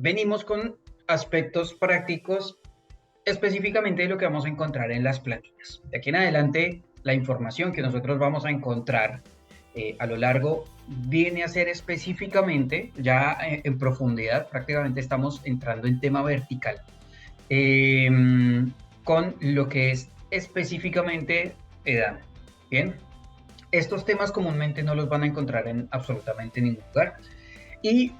venimos con aspectos prácticos específicamente de lo que vamos a encontrar en las planillas. De aquí en adelante, la información que nosotros vamos a encontrar a lo largo viene a ser específicamente, ya en profundidad, prácticamente estamos entrando en tema vertical, eh, con lo que es específicamente edad. Bien, estos temas comúnmente no los van a encontrar en absolutamente ningún lugar. Y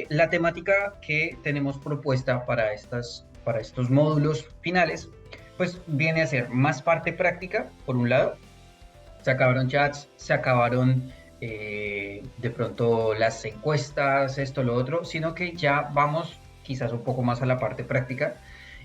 la temática que tenemos propuesta para estos módulos finales, pues viene a ser más parte práctica, por un lado. Se acabaron chats, se acabaron de pronto las encuestas, esto, lo otro, sino que ya vamos quizás un poco más a la parte práctica.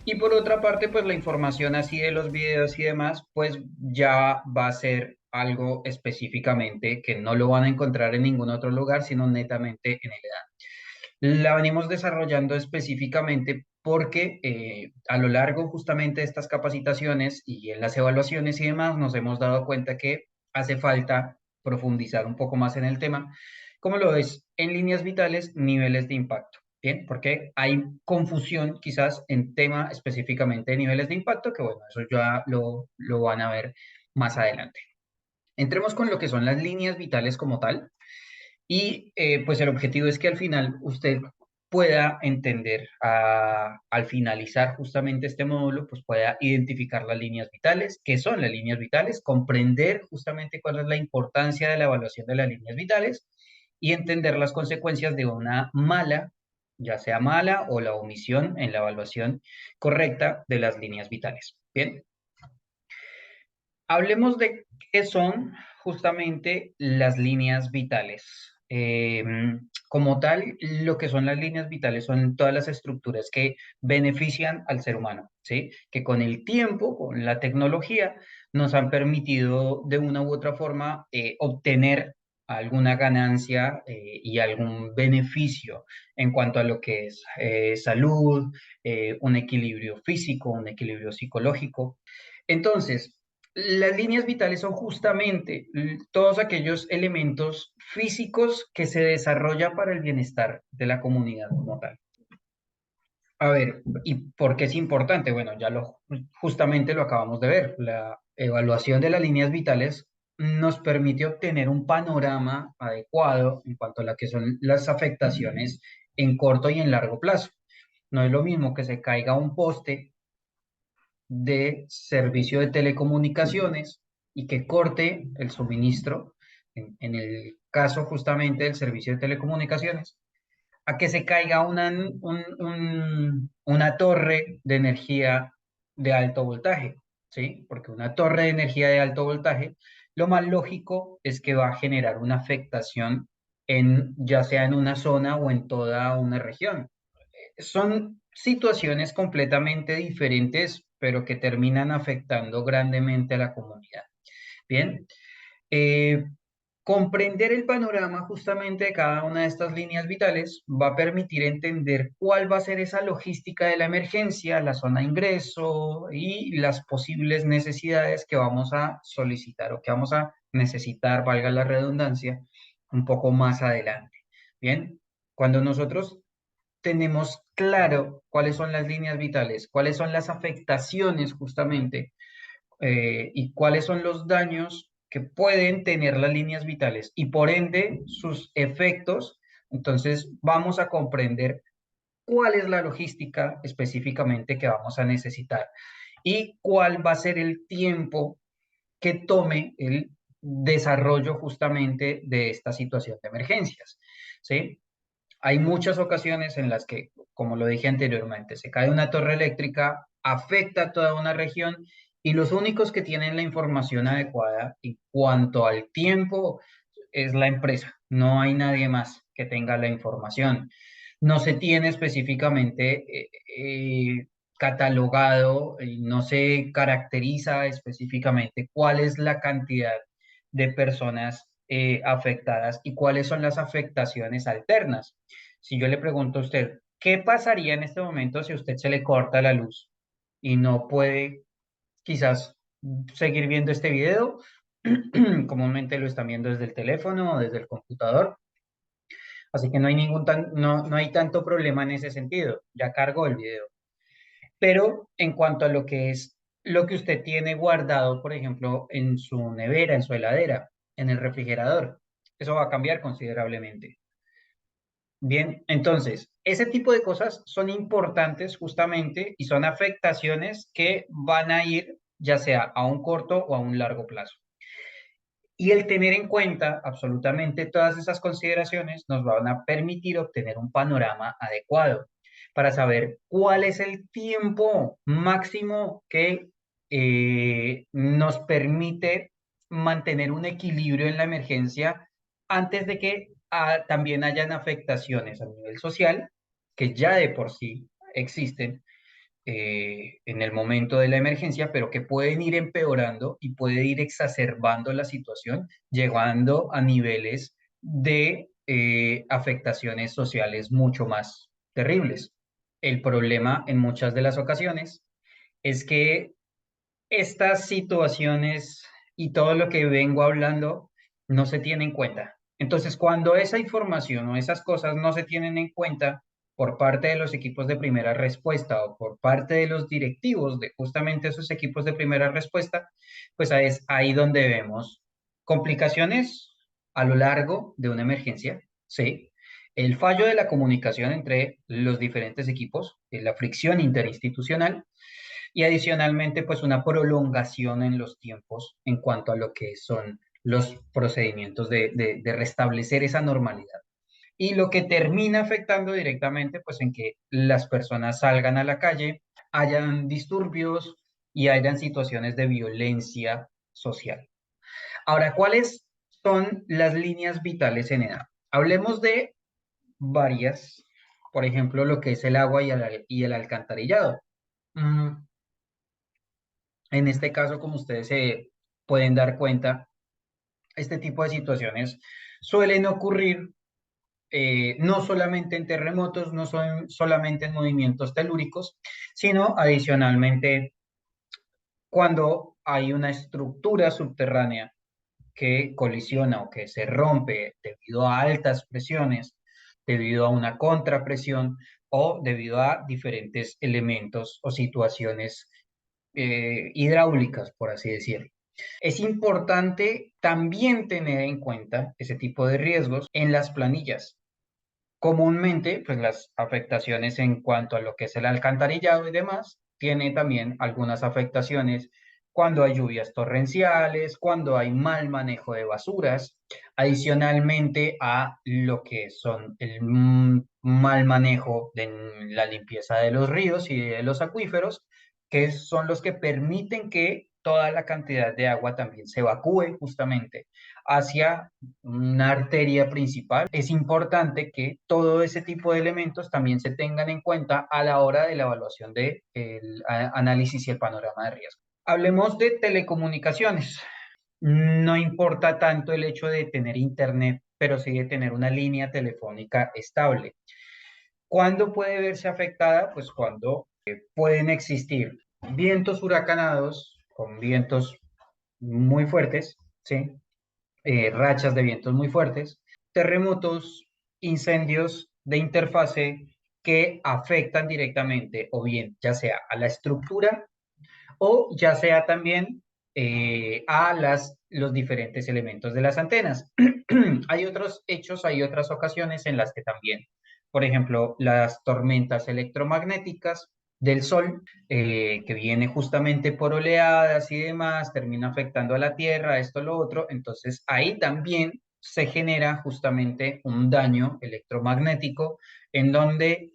Y por otra parte, pues la información así de los videos y demás, pues ya va a ser algo específicamente que no lo van a encontrar en ningún otro lugar, sino netamente en el EDA. La venimos desarrollando específicamente porque a lo largo justamente de estas capacitaciones y en las evaluaciones y demás nos hemos dado cuenta que hace falta profundizar un poco más en el tema, como lo es en líneas vitales, niveles de impacto. Bien, porque hay confusión quizás en tema específicamente de niveles de impacto, que bueno, eso ya lo van a ver más adelante. Entremos con lo que son las líneas vitales como tal. Y pues el objetivo es que al final usted pueda entender, al finalizar justamente este módulo, pues pueda identificar las líneas vitales, qué son las líneas vitales, comprender justamente cuál es la importancia de la evaluación de las líneas vitales y entender las consecuencias de una mala, ya sea mala o la omisión en la evaluación correcta de las líneas vitales. Bien, hablemos de qué son justamente las líneas vitales. Como tal, lo que son las líneas vitales son todas las estructuras que benefician al ser humano, ¿sí? Que con el tiempo, con la tecnología, nos han permitido de una u otra forma obtener alguna ganancia y algún beneficio en cuanto a lo que es salud, un equilibrio físico, un equilibrio psicológico. Entonces, las líneas vitales son justamente todos aquellos elementos físicos que se desarrollan para el bienestar de la comunidad como tal. A ver, ¿y por qué es importante? Bueno, justamente lo acabamos de ver. La evaluación de las líneas vitales nos permite obtener un panorama adecuado en cuanto a lo que son las afectaciones en corto y en largo plazo. No es lo mismo que se caiga un poste de servicio de telecomunicaciones y que corte el suministro, en el caso justamente del servicio de telecomunicaciones, a que se caiga una torre de energía de alto voltaje, ¿sí? Porque una torre de energía de alto voltaje, lo más lógico es que va a generar una afectación ya sea en una zona o en toda una región. Son situaciones completamente diferentes, pero que terminan afectando grandemente a la comunidad. Bien, eh, comprender el panorama justamente de cada una de estas líneas vitales va a permitir entender cuál va a ser esa logística de la emergencia, la zona de ingreso y las posibles necesidades que vamos a solicitar o que vamos a necesitar, valga la redundancia, un poco más adelante. Bien, cuando nosotros tenemos claro cuáles son las líneas vitales, cuáles son las afectaciones justamente y cuáles son los daños que pueden tener las líneas vitales y por ende sus efectos, entonces vamos a comprender cuál es la logística específicamente que vamos a necesitar y cuál va a ser el tiempo que tome el desarrollo justamente de esta situación de emergencias, ¿sí? Hay muchas ocasiones en las que, como lo dije anteriormente, se cae una torre eléctrica, afecta a toda una región y los únicos que tienen la información adecuada en cuanto al tiempo es la empresa. No hay nadie más que tenga la información. No se tiene específicamente catalogado y no se caracteriza específicamente cuál es la cantidad de personas afectadas y cuáles son las afectaciones alternas. Si yo le pregunto a usted, ¿qué pasaría en este momento si a usted se le corta la luz y no puede quizás seguir viendo este video? Comúnmente lo están viendo desde el teléfono o desde el computador. Así que no hay no hay tanto problema en ese sentido. Ya cargó el video. Pero en cuanto a lo que es lo que usted tiene guardado, por ejemplo, en su nevera, en su heladera, en el refrigerador, eso va a cambiar considerablemente. Bien, entonces, ese tipo de cosas son importantes justamente y son afectaciones que van a ir ya sea a un corto o a un largo plazo. Y el tener en cuenta absolutamente todas esas consideraciones nos van a permitir obtener un panorama adecuado para saber cuál es el tiempo máximo que nos permite mantener un equilibrio en la emergencia antes de que también hayan afectaciones a nivel social, que ya de por sí existen en el momento de la emergencia, pero que pueden ir empeorando y puede ir exacerbando la situación, llegando a niveles de afectaciones sociales mucho más terribles. El problema en muchas de las ocasiones es que estas situaciones y todo lo que vengo hablando no se tiene en cuenta. Entonces, cuando esa información o esas cosas no se tienen en cuenta por parte de los equipos de primera respuesta o por parte de los directivos de justamente esos equipos de primera respuesta, pues es ahí donde vemos complicaciones a lo largo de una emergencia, ¿sí? El fallo de la comunicación entre los diferentes equipos, la fricción interinstitucional y adicionalmente, pues una prolongación en los tiempos en cuanto a lo que son los procedimientos de restablecer esa normalidad. Y lo que termina afectando directamente, pues en que las personas salgan a la calle, hayan disturbios y hayan situaciones de violencia social. Ahora, ¿cuáles son las líneas vitales en EDA? Hablemos de varias, por ejemplo, lo que es el agua y el alcantarillado. Mm, En este caso, como ustedes se pueden dar cuenta, este tipo de situaciones suelen ocurrir no solamente en terremotos, no son solamente en movimientos telúricos, sino adicionalmente cuando hay una estructura subterránea que colisiona o que se rompe debido a altas presiones, debido a una contrapresión o debido a diferentes elementos o situaciones hidráulicas, por así decirlo. Es importante también tener en cuenta ese tipo de riesgos en las planillas. Comúnmente, pues las afectaciones en cuanto a lo que es el alcantarillado y demás, tiene también algunas afectaciones cuando hay lluvias torrenciales, cuando hay mal manejo de basuras, adicionalmente a lo que son el mal manejo de la limpieza de los ríos y de los acuíferos, que son los que permiten que toda la cantidad de agua también se evacúe justamente hacia una arteria principal. Es importante que todo ese tipo de elementos también se tengan en cuenta a la hora de la evaluación del análisis y el panorama de riesgo. Hablemos de telecomunicaciones. No importa tanto el hecho de tener internet, pero sí de tener una línea telefónica estable. ¿Cuándo puede verse afectada? Pues cuando pueden existir vientos huracanados con vientos muy fuertes, ¿sí? Rachas de vientos muy fuertes, terremotos, incendios de interfase que afectan directamente o bien ya sea a la estructura o ya sea también a los diferentes elementos de las antenas. Hay otros hechos, hay otras ocasiones en las que también, por ejemplo, las tormentas electromagnéticas del sol, que viene justamente por oleadas y demás, termina afectando a la Tierra, esto, lo otro, entonces ahí también se genera justamente un daño electromagnético en donde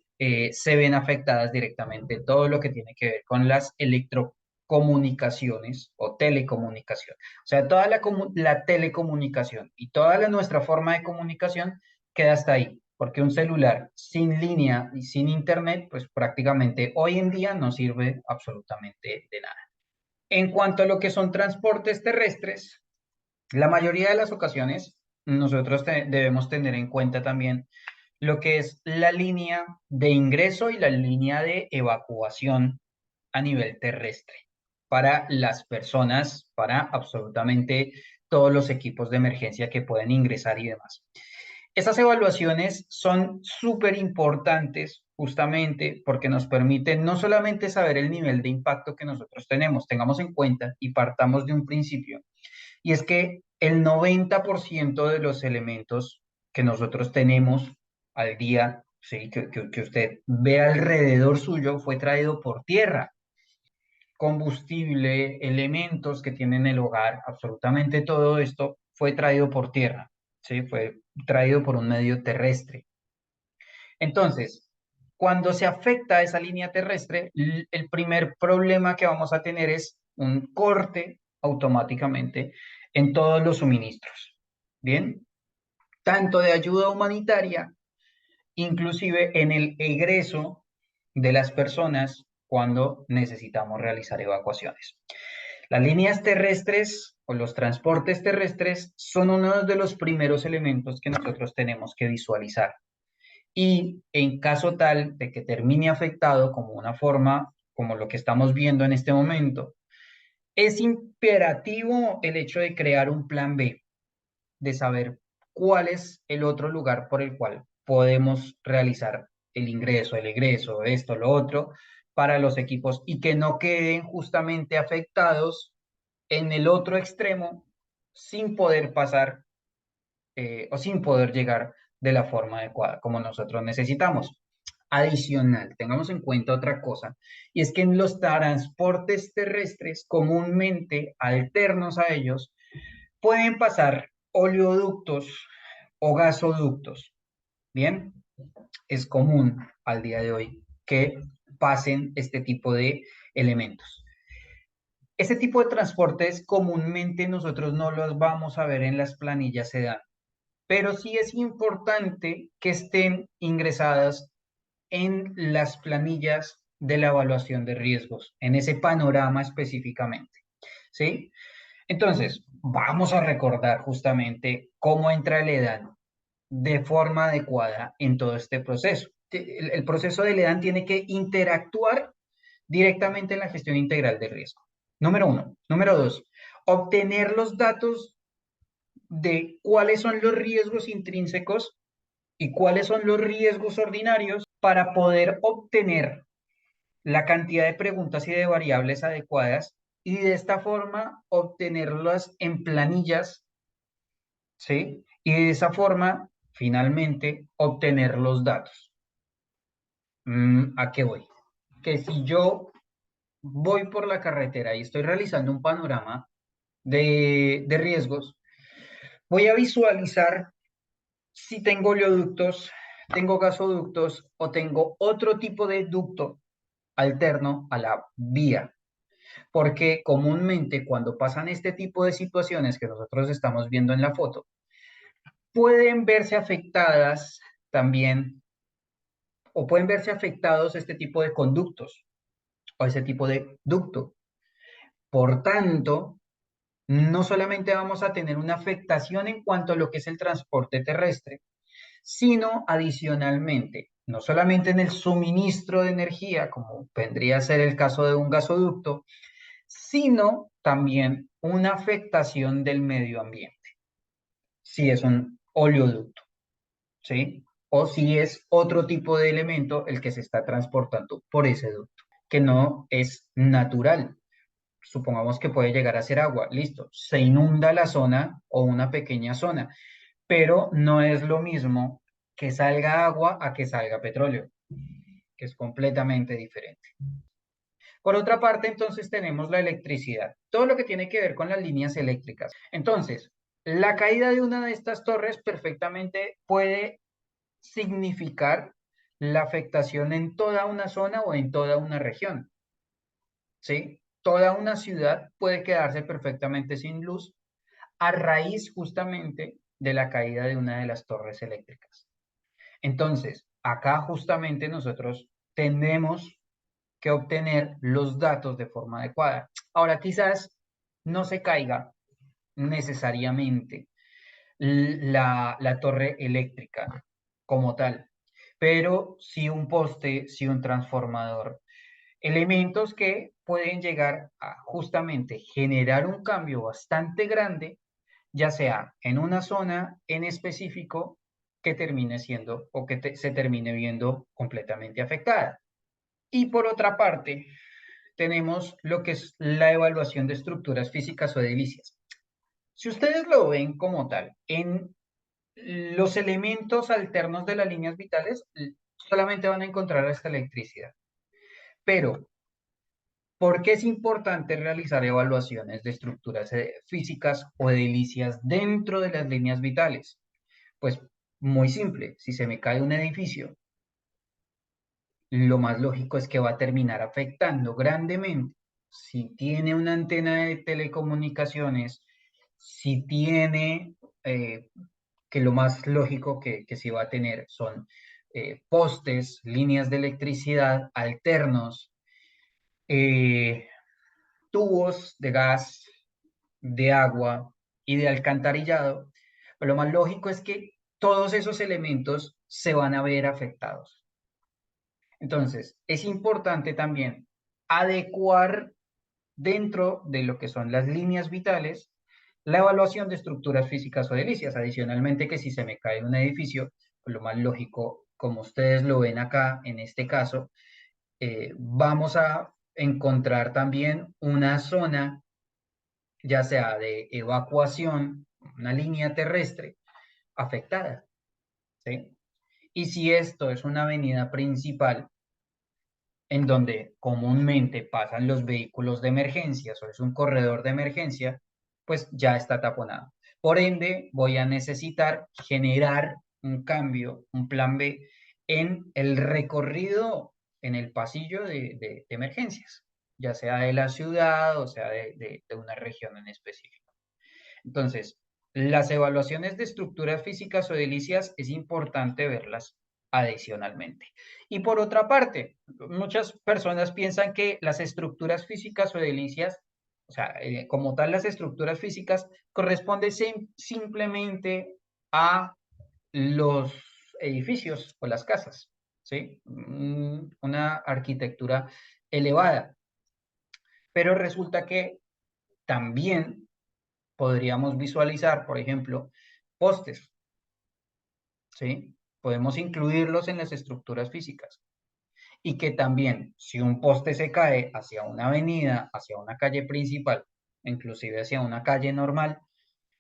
se ven afectadas directamente todo lo que tiene que ver con las electrocomunicaciones o telecomunicación. O sea, toda la telecomunicación y toda nuestra forma de comunicación queda hasta ahí, porque un celular sin línea y sin internet, pues prácticamente hoy en día no sirve absolutamente de nada. En cuanto a lo que son transportes terrestres, la mayoría de las ocasiones nosotros debemos tener en cuenta también lo que es la línea de ingreso y la línea de evacuación a nivel terrestre para las personas, para absolutamente todos los equipos de emergencia que pueden ingresar y demás. Esas evaluaciones son súper importantes justamente porque nos permiten no solamente saber el nivel de impacto que nosotros tenemos, tengamos en cuenta y partamos de un principio, y es que el 90% de los elementos que nosotros tenemos al día, ¿sí? que usted ve alrededor suyo, fue traído por tierra. Combustible, elementos que tienen el hogar, absolutamente todo esto fue traído por tierra, ¿sí? Fue traído por un medio terrestre. Entonces, cuando se afecta esa línea terrestre, el primer problema que vamos a tener es un corte automáticamente en todos los suministros. Bien, tanto de ayuda humanitaria, inclusive en el egreso de las personas cuando necesitamos realizar evacuaciones. Las líneas terrestres o los transportes terrestres son uno de los primeros elementos que nosotros tenemos que visualizar. Y en caso tal de que termine afectado como una forma, como lo que estamos viendo en este momento, es imperativo el hecho de crear un plan B, de saber cuál es el otro lugar por el cual podemos realizar el ingreso, el egreso, esto, lo otro, para los equipos y que no queden justamente afectados en el otro extremo sin poder pasar o sin poder llegar de la forma adecuada como nosotros necesitamos. Adicional, tengamos en cuenta otra cosa, y es que en los transportes terrestres, comúnmente alternos a ellos, pueden pasar oleoductos o gasoductos. Bien, es común al día de hoy que pasen este tipo de elementos. Este tipo de transportes comúnmente nosotros no los vamos a ver en las planillas SEDAN, pero sí es importante que estén ingresadas en las planillas de la evaluación de riesgos, en ese panorama específicamente, ¿sí? Entonces, vamos a recordar justamente cómo entra el EDAN de forma adecuada en todo este proceso. El proceso del EDAN tiene que interactuar directamente en la gestión integral de riesgo. Número uno. Número dos, obtener los datos de cuáles son los riesgos intrínsecos y cuáles son los riesgos ordinarios para poder obtener la cantidad de preguntas y de variables adecuadas y de esta forma obtenerlas en planillas, ¿sí? Y de esa forma, finalmente, obtener los datos. ¿A qué voy? Que si yo voy por la carretera y estoy realizando un panorama de riesgos, voy a visualizar si tengo oleoductos, tengo gasoductos o tengo otro tipo de ducto alterno a la vía. Porque comúnmente cuando pasan este tipo de situaciones que nosotros estamos viendo en la foto, pueden verse afectadas también o pueden verse afectados este tipo de conductos o ese tipo de ducto. Por tanto, no solamente vamos a tener una afectación en cuanto a lo que es el transporte terrestre, sino adicionalmente, no solamente en el suministro de energía, como vendría a ser el caso de un gasoducto, sino también una afectación del medio ambiente, si es un oleoducto, ¿sí? O si es otro tipo de elemento el que se está transportando por ese ducto, que no es natural. Supongamos que puede llegar a ser agua, listo, se inunda la zona o una pequeña zona, pero no es lo mismo que salga agua a que salga petróleo, que es completamente diferente. Por otra parte, entonces tenemos la electricidad, todo lo que tiene que ver con las líneas eléctricas. Entonces, la caída de una de estas torres perfectamente puede significar la afectación en toda una zona o en toda una región, ¿sí? Toda una ciudad puede quedarse perfectamente sin luz a raíz justamente de la caída de una de las torres eléctricas. Entonces, acá justamente nosotros tenemos que obtener los datos de forma adecuada. Ahora, quizás no se caiga necesariamente la torre eléctrica como tal, pero sí un poste, sí un transformador, elementos que pueden llegar a justamente generar un cambio bastante grande, ya sea en una zona en específico que termine siendo o que se termine viendo completamente afectada. Y por otra parte, tenemos lo que es la evaluación de estructuras físicas o edilicias. Si ustedes lo ven como tal, en los elementos alternos de las líneas vitales solamente van a encontrar esta electricidad. Pero, ¿por qué es importante realizar evaluaciones de estructuras físicas o edilicias dentro de las líneas vitales? Pues muy simple, si se me cae un edificio, lo más lógico es que va a terminar afectando grandemente. Si tiene una antena de telecomunicaciones, si tiene, que lo más lógico que sí va a tener son postes, líneas de electricidad alternos, eh, tubos de gas, de agua y de alcantarillado, pues lo más lógico es que todos esos elementos se van a ver afectados. Entonces, es importante también adecuar dentro de lo que son las líneas vitales la evaluación de estructuras físicas o edilicias. Adicionalmente, que si se me cae un edificio, pues lo más lógico, como ustedes lo ven acá en este caso, vamos a encontrar también una zona, ya sea de evacuación, una línea terrestre afectada, ¿sí? Y si esto es una avenida principal, en donde comúnmente pasan los vehículos de emergencia o es un corredor de emergencia, pues ya está taponado. Por ende, voy a necesitar generar un cambio, un plan B en el recorrido, en el pasillo de emergencias, ya sea de la ciudad o sea de una región en específico. Entonces, las evaluaciones de estructuras físicas o edilicias es importante verlas adicionalmente. Y por otra parte, muchas personas piensan que las estructuras físicas o edilicias, o sea, como tal las estructuras físicas, corresponden simplemente a los edificios o las casas, ¿sí? Una arquitectura elevada. Pero resulta que también podríamos visualizar, por ejemplo, postes, ¿sí? Podemos incluirlos en las estructuras físicas. Y que también, si un poste se cae hacia una avenida, hacia una calle principal, inclusive hacia una calle normal,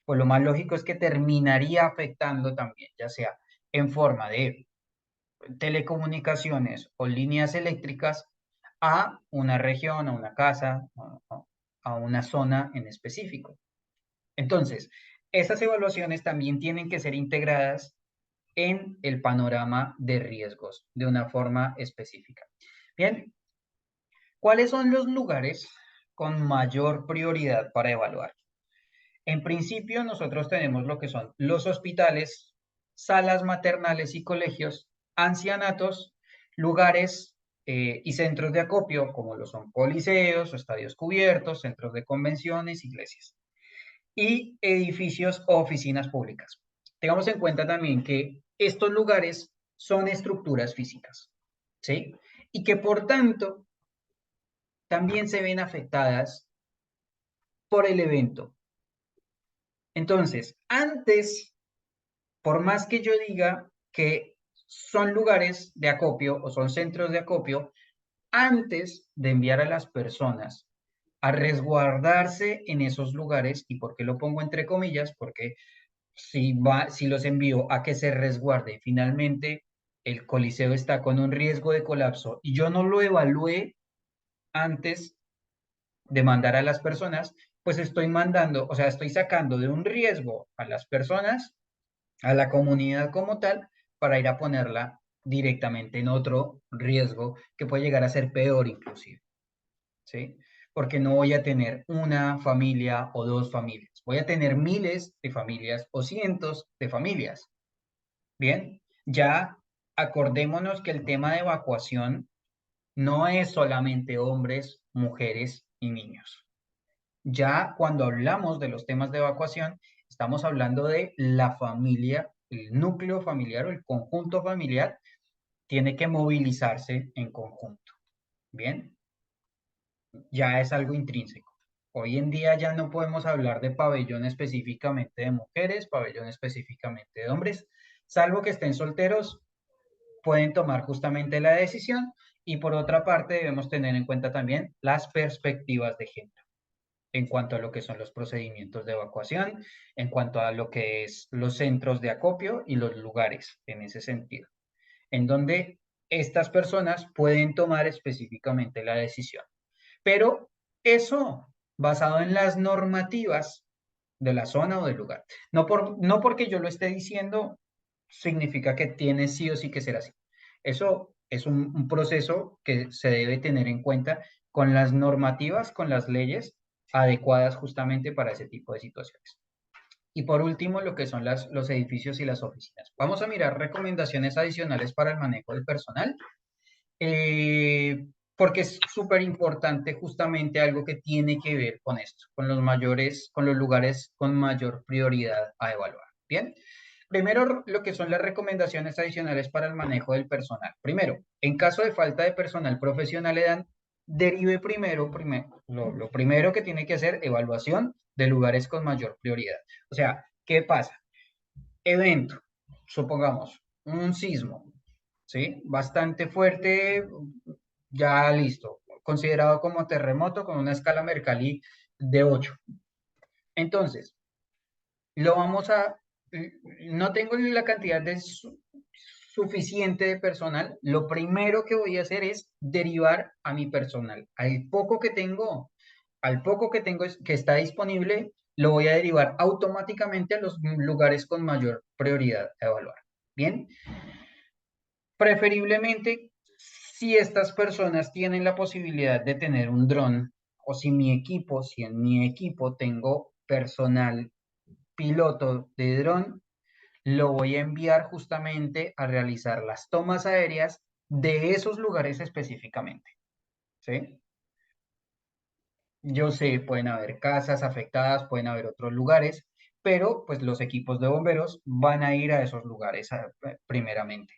pues lo más lógico es que terminaría afectando también, ya sea en forma de telecomunicaciones o líneas eléctricas a una región, a una casa, a una zona en específico. Entonces, esas evaluaciones también tienen que ser integradas en el panorama de riesgos de una forma específica. Bien, ¿cuáles son los lugares con mayor prioridad para evaluar? En principio, nosotros tenemos lo que son los hospitales, salas maternales y colegios, ancianatos, lugares y centros de acopio, como lo son coliseos, estadios cubiertos, centros de convenciones, iglesias y edificios o oficinas públicas. Tengamos en cuenta también que estos lugares son estructuras físicas, ¿sí? Y que por tanto también se ven afectadas por el evento. Entonces, antes, por más que yo diga que son lugares de acopio o son centros de acopio, antes de enviar a las personas a resguardarse en esos lugares, ¿y por qué lo pongo entre comillas? Porque si los envío a que se resguarde, finalmente el coliseo está con un riesgo de colapso y yo no lo evalué antes de mandar a las personas, pues estoy mandando, o sea, estoy sacando de un riesgo a las personas, a la comunidad como tal, para ir a ponerla directamente en otro riesgo que puede llegar a ser peor inclusive, ¿sí? Porque no voy a tener una familia o dos familias, voy a tener miles de familias o cientos de familias. Bien, ya acordémonos que el tema de evacuación no es solamente hombres, mujeres y niños. Ya cuando hablamos de los temas de evacuación, estamos hablando de la familia, el núcleo familiar o el conjunto familiar tiene que movilizarse en conjunto. Bien, ya es algo intrínseco. Hoy en día ya no podemos hablar de pabellón específicamente de mujeres, pabellón específicamente de hombres, salvo que estén solteros, pueden tomar justamente la decisión. Y por otra parte, debemos tener en cuenta también las perspectivas de género en cuanto a lo que son los procedimientos de evacuación, en cuanto a lo que es los centros de acopio y los lugares en ese sentido, en donde estas personas pueden tomar específicamente la decisión. Pero eso basado en las normativas de la zona o del lugar. No porque yo lo esté diciendo, significa que tiene sí o sí que ser así. Eso es un proceso que se debe tener en cuenta con las normativas, con las leyes adecuadas justamente para ese tipo de situaciones. Y por último, lo que son los edificios y las oficinas. Vamos a mirar recomendaciones adicionales para el manejo del personal, eh, porque es súper importante justamente algo que tiene que ver con esto, con los lugares con mayor prioridad a evaluar. Bien, primero lo que son las recomendaciones adicionales para el manejo del personal. Primero, en caso de falta de personal profesional, le dan derive lo primero que tiene que hacer, evaluación de lugares con mayor prioridad. O sea, ¿qué pasa? Evento, supongamos, un sismo, ¿sí? Bastante fuerte, ya listo, considerado como terremoto con una escala Mercalli de 8. Entonces, lo vamos a, no tengo la cantidad de suficiente de personal, lo primero que voy a hacer es derivar a mi personal. Al poco que tengo que está disponible, lo voy a derivar automáticamente a los lugares con mayor prioridad a evaluar. Bien, preferiblemente, si estas personas tienen la posibilidad de tener un dron, o si en mi equipo tengo personal piloto de dron, lo voy a enviar justamente a realizar las tomas aéreas de esos lugares específicamente, ¿sí? Yo sé, pueden haber casas afectadas, pueden haber otros lugares, pero pues los equipos de bomberos van a ir a esos lugares primeramente.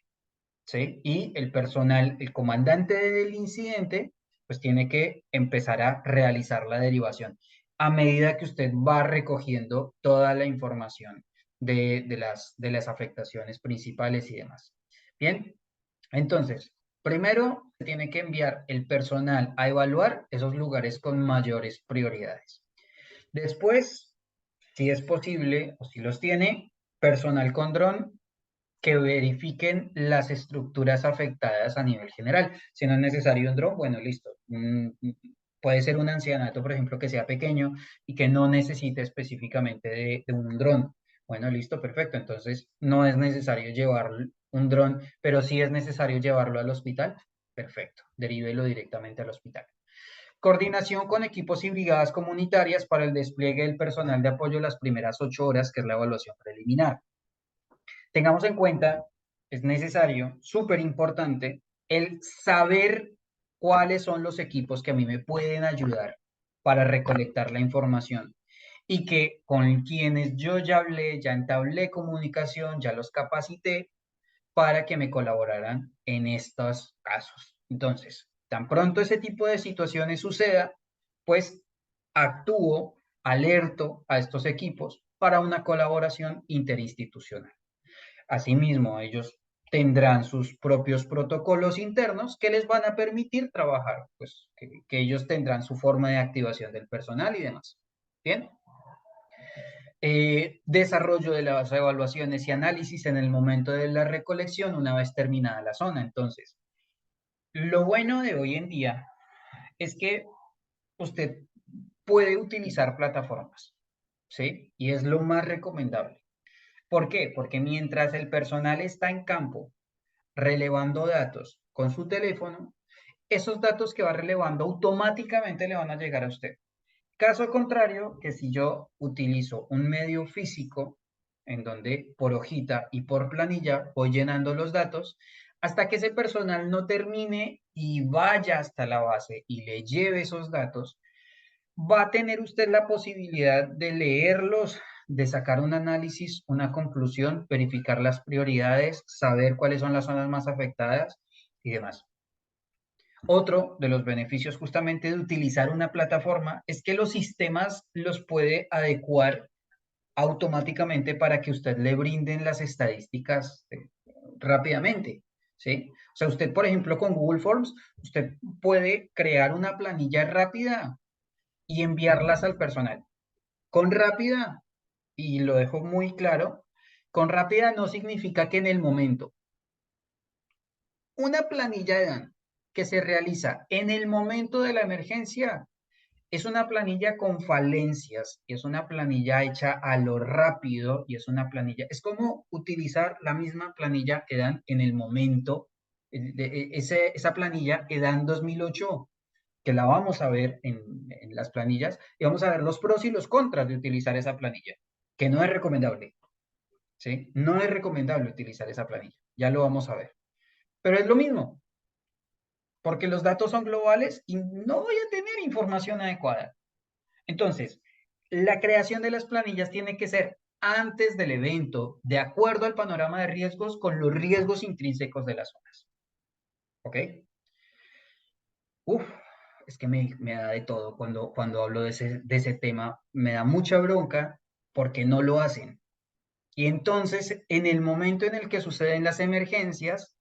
¿Sí? Y el personal, el comandante del incidente, pues tiene que empezar a realizar la derivación a medida que usted va recogiendo toda la información de las afectaciones principales y demás. Bien, entonces, primero se tiene que enviar el personal a evaluar esos lugares con mayores prioridades. Después, si es posible o si los tiene, personal con dron que verifiquen las estructuras afectadas a nivel general. Si no es necesario un dron, bueno, listo. Puede ser un ancianato, por ejemplo, que sea pequeño y que no necesite específicamente de un dron. Bueno, listo, perfecto. Entonces, no es necesario llevar un dron, pero sí es necesario llevarlo al hospital. Perfecto, derívelo directamente al hospital. Coordinación con equipos y brigadas comunitarias para el despliegue del personal de apoyo las primeras 8 horas, que es la evaluación preliminar. Tengamos en cuenta, es necesario, súper importante, el saber cuáles son los equipos que a mí me pueden ayudar para recolectar la información y que con quienes yo ya hablé, ya entablé comunicación, ya los capacité para que me colaboraran en estos casos. Entonces, tan pronto ese tipo de situaciones suceda, pues actúo, alerto a estos equipos para una colaboración interinstitucional. Asimismo, ellos tendrán sus propios protocolos internos que les van a permitir trabajar, pues que ellos tendrán su forma de activación del personal y demás. Bien. Desarrollo de las evaluaciones y análisis en el momento de la recolección una vez terminada la zona. Entonces, lo bueno de hoy en día es que usted puede utilizar plataformas, ¿sí? Y es lo más recomendable. ¿Por qué? Porque mientras el personal está en campo relevando datos con su teléfono, esos datos que va relevando automáticamente le van a llegar a usted. Caso contrario, que si yo utilizo un medio físico, en donde por hojita y por planilla voy llenando los datos, hasta que ese personal no termine y vaya hasta la base y le lleve esos datos, va a tener usted la posibilidad de leerlos, de sacar un análisis, una conclusión, verificar las prioridades, saber cuáles son las zonas más afectadas y demás. Otro de los beneficios justamente de utilizar una plataforma es que los sistemas los puede adecuar automáticamente para que usted le brinden las estadísticas rápidamente, ¿sí? O sea, usted, por ejemplo, con Google Forms, usted puede crear una planilla rápida y enviarlas al personal. Con rápida, y lo dejo muy claro, con rápida no significa que en el momento. Una planilla de DAN que se realiza en el momento de la emergencia es una planilla con falencias, y es una planilla hecha a lo rápido, y es una planilla, es como utilizar la misma planilla EDAN en el momento, esa planilla EDAN 2008, que la vamos a ver en las planillas, y vamos a ver los pros y los contras de utilizar esa planilla, que no es recomendable, ¿sí? No es recomendable utilizar esa planilla, ya lo vamos a ver. Pero es lo mismo, porque los datos son globales y no voy a tener información adecuada. Entonces, la creación de las planillas tiene que ser antes del evento, de acuerdo al panorama de riesgos, con los riesgos intrínsecos de las zonas. ¿Ok? Uf, es que me da de todo cuando hablo de ese tema. Me da mucha bronca porque no lo hacen. Y entonces, en el momento en el que suceden las emergencias,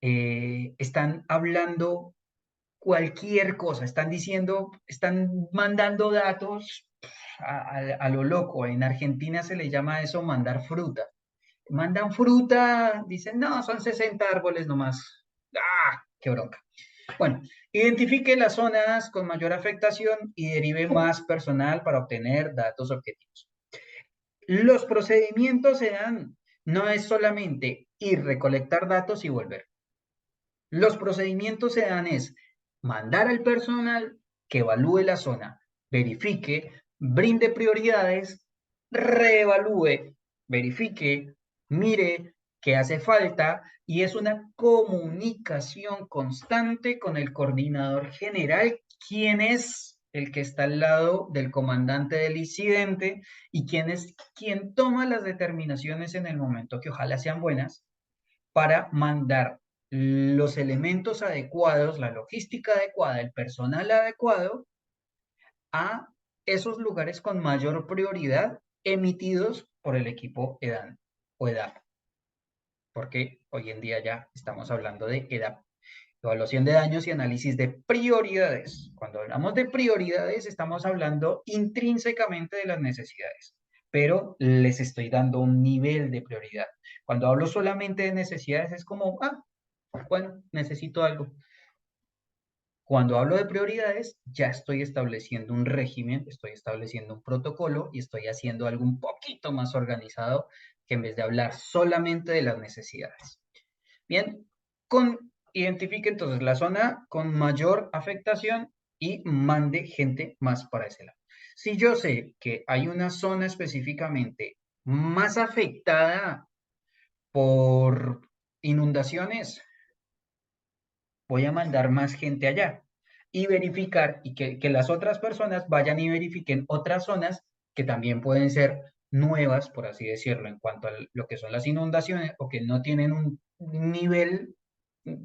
están hablando cualquier cosa, están diciendo, están mandando datos a lo loco. En Argentina se le llama eso mandar fruta. Mandan fruta, dicen, no, son 60 árboles nomás. ¡Ah! ¡Qué bronca! Bueno, identifique las zonas con mayor afectación y derive más personal para obtener datos objetivos. Los procedimientos se dan, no es solamente ir, recolectar datos y volver. Los procedimientos se dan es mandar al personal que evalúe la zona, verifique, brinde prioridades, reevalúe, verifique, mire qué hace falta, y es una comunicación constante con el coordinador general, quien es el que está al lado del comandante del incidente y quien es quien toma las determinaciones en el momento que ojalá sean buenas para mandar los elementos adecuados, la logística adecuada, el personal adecuado a esos lugares con mayor prioridad emitidos por el equipo EDAN o EDAP, porque hoy en día ya estamos hablando de EDAP, evaluación de daños y análisis de prioridades. Cuando hablamos de prioridades estamos hablando intrínsecamente de las necesidades, pero les estoy dando un nivel de prioridad. Cuando hablo solamente de necesidades es como, bueno, necesito algo. Cuando hablo de prioridades, ya estoy estableciendo un régimen, estoy estableciendo un protocolo y estoy haciendo algo un poquito más organizado que en vez de hablar solamente de las necesidades. Bien, identifique entonces la zona con mayor afectación y mande gente más para ese lado. Si yo sé que hay una zona específicamente más afectada por inundaciones, voy a mandar más gente allá y verificar y que las otras personas vayan y verifiquen otras zonas que también pueden ser nuevas, por así decirlo, en cuanto a lo que son las inundaciones o que no tienen un nivel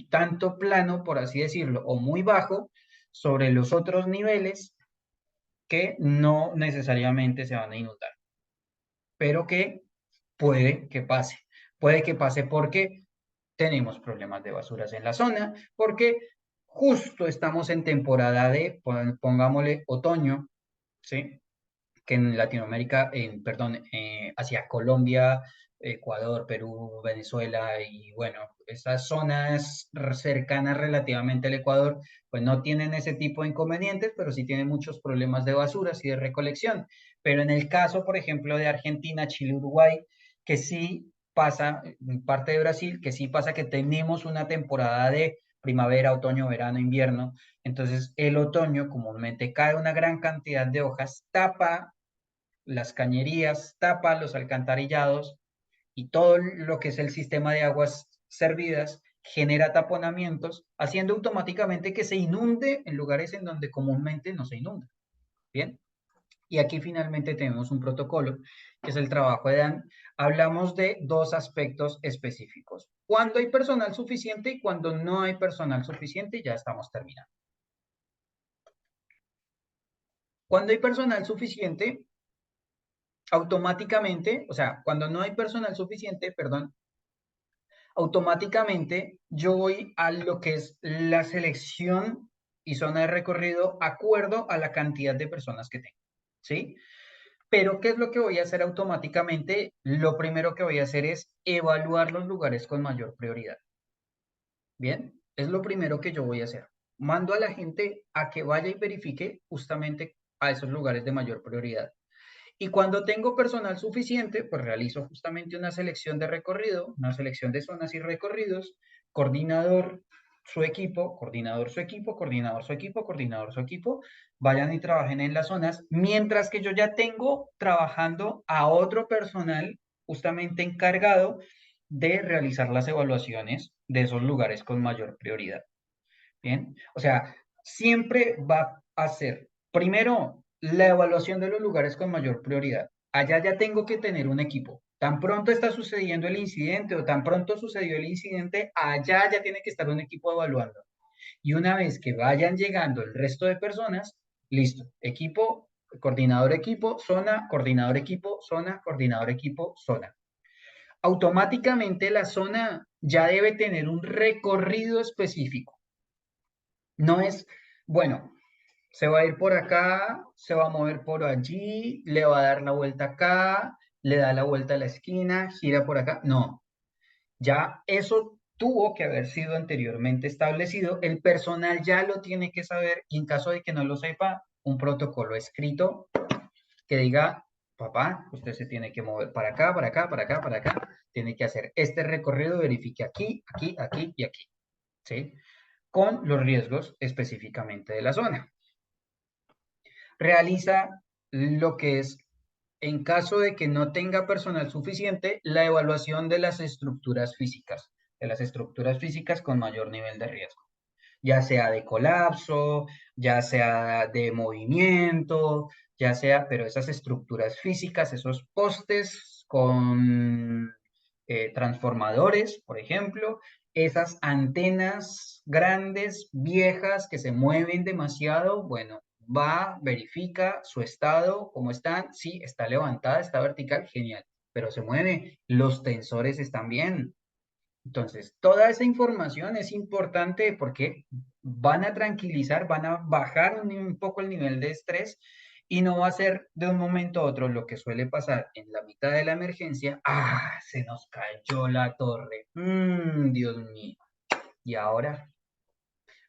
tanto plano, por así decirlo, o muy bajo sobre los otros niveles que no necesariamente se van a inundar, pero que puede que pase. Puede que pase porque tenemos problemas de basuras en la zona, porque justo estamos en temporada de, pongámosle, otoño, ¿sí? Que en Latinoamérica, perdón, hacia Colombia, Ecuador, Perú, Venezuela y bueno, esas zonas cercanas relativamente al Ecuador, pues no tienen ese tipo de inconvenientes, pero sí tienen muchos problemas de basuras y de recolección. Pero en el caso, por ejemplo, de Argentina, Chile, Uruguay, que sí pasa, en parte de Brasil, que sí pasa que tenemos una temporada de primavera, otoño, verano, invierno. Entonces, el otoño comúnmente cae una gran cantidad de hojas, tapa las cañerías, tapa los alcantarillados y todo lo que es el sistema de aguas servidas genera taponamientos, haciendo automáticamente que se inunde en lugares en donde comúnmente no se inunda. Bien, y aquí finalmente tenemos un protocolo, que es el trabajo de DAN. Hablamos de dos aspectos específicos. Cuando hay personal suficiente y cuando no hay personal suficiente, ya estamos terminando. Cuando hay personal suficiente, automáticamente, o sea, cuando no hay personal suficiente, perdón, automáticamente yo voy a lo que es la selección y zona de recorrido acuerdo a la cantidad de personas que tengo, ¿sí? Pero ¿qué es lo que voy a hacer automáticamente? Lo primero que voy a hacer es evaluar los lugares con mayor prioridad. Bien, es lo primero que yo voy a hacer. Mando a la gente a que vaya y verifique justamente a esos lugares de mayor prioridad. Y cuando tengo personal suficiente, pues realizo justamente una selección de recorrido, una selección de zonas y recorridos, coordinador su equipo, coordinador su equipo, coordinador su equipo, coordinador su equipo, vayan y trabajen en las zonas, mientras que yo ya tengo trabajando a otro personal justamente encargado de realizar las evaluaciones de esos lugares con mayor prioridad. Bien, o sea, siempre va a ser, primero, la evaluación de los lugares con mayor prioridad. Allá ya tengo que tener un equipo. Tan pronto está sucediendo el incidente o tan pronto sucedió el incidente, allá ya tiene que estar un equipo evaluando. Y una vez que vayan llegando el resto de personas, listo, equipo, coordinador equipo, zona, coordinador equipo, zona. Automáticamente la zona ya debe tener un recorrido específico. No es, bueno, se va a ir por acá, se va a mover por allí, le va a dar la vuelta acá, le da la vuelta a la esquina, gira por acá. No, ya eso tuvo que haber sido anteriormente establecido. El personal ya lo tiene que saber y en caso de que no lo sepa, un protocolo escrito que diga, papá, usted se tiene que mover para acá, para acá, para acá, para acá. Tiene que hacer este recorrido, verifique aquí, aquí, aquí y aquí. ¿Sí? Con los riesgos específicamente de la zona. Realiza lo que es, en caso de que no tenga personal suficiente, la evaluación de las estructuras físicas con mayor nivel de riesgo, ya sea de colapso, ya sea de movimiento, ya sea, pero esas estructuras físicas, esos postes con transformadores, por ejemplo, esas antenas grandes, viejas, que se mueven demasiado, bueno, va, verifica su estado, cómo están, sí, está levantada, está vertical, genial, pero se mueve, los tensores están bien. Entonces, toda esa información es importante porque van a tranquilizar, van a bajar un poco el nivel de estrés y no va a ser de un momento a otro lo que suele pasar en la mitad de la emergencia. ¡Ah! Se nos cayó la torre. Dios mío. Y ahora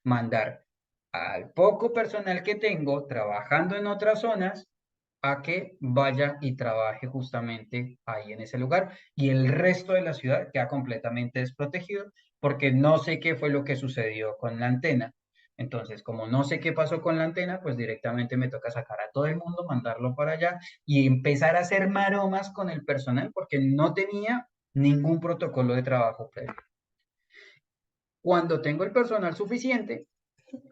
mandar al poco personal que tengo trabajando en otras zonas a que vaya y trabaje justamente ahí en ese lugar y el resto de la ciudad queda completamente desprotegido porque no sé qué fue lo que sucedió con la antena. Entonces, como no sé qué pasó con la antena, pues directamente me toca sacar a todo el mundo, mandarlo para allá y empezar a hacer maromas con el personal porque no tenía ningún protocolo de trabajo previo. Cuando tengo el personal suficiente,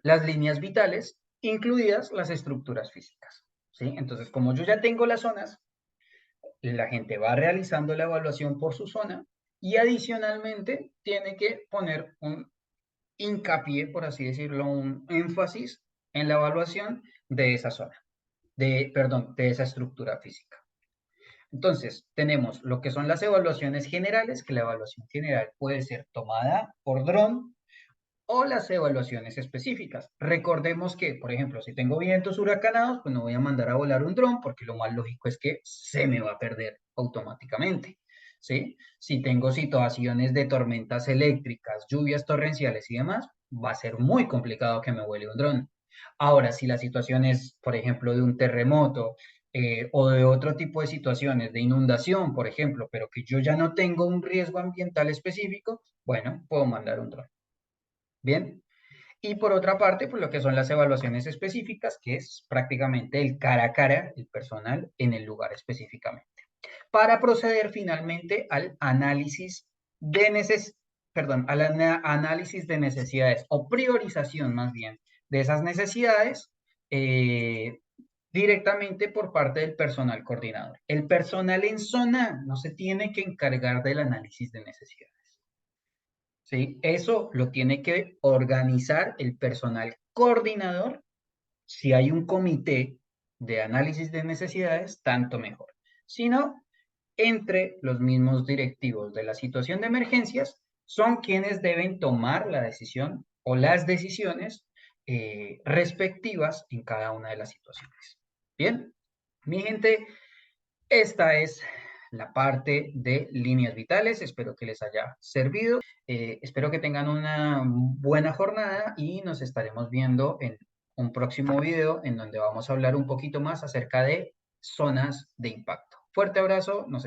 las líneas vitales, incluidas las estructuras físicas. ¿Sí? Entonces, como yo ya tengo las zonas, la gente va realizando la evaluación por su zona y adicionalmente tiene que poner un hincapié, por así decirlo, un énfasis en la evaluación de esa zona, perdón, de esa estructura física. Entonces, tenemos lo que son las evaluaciones generales, que la evaluación general puede ser tomada por dron o las evaluaciones específicas. Recordemos que, por ejemplo, si tengo vientos huracanados, pues no voy a mandar a volar un dron porque lo más lógico es que se me va a perder automáticamente. ¿Sí? Si tengo situaciones de tormentas eléctricas, lluvias torrenciales y demás, va a ser muy complicado que me vuele un dron. Ahora, si la situación es, por ejemplo, de un terremoto o de otro tipo de situaciones, de inundación, por ejemplo, pero que yo ya no tengo un riesgo ambiental específico, bueno, puedo mandar un dron. Bien, y por otra parte, pues lo que son las evaluaciones específicas, que es prácticamente el cara a cara, el personal en el lugar específicamente. Para proceder finalmente al análisis de análisis de necesidades o priorización más bien de esas necesidades directamente por parte del personal coordinador. El personal en zona no se tiene que encargar del análisis de necesidades. ¿Sí? Eso lo tiene que organizar el personal coordinador. Si hay un comité de análisis de necesidades, tanto mejor. sino entre los mismos directivos de la situación de emergencias, son quienes deben tomar la decisión o las decisiones respectivas en cada una de las situaciones. Bien, mi gente, esta es la parte de líneas vitales. Espero que les haya servido. Espero que tengan una buena jornada y nos estaremos viendo en un próximo video en donde vamos a hablar un poquito más acerca de zonas de impacto. Fuerte abrazo. Nos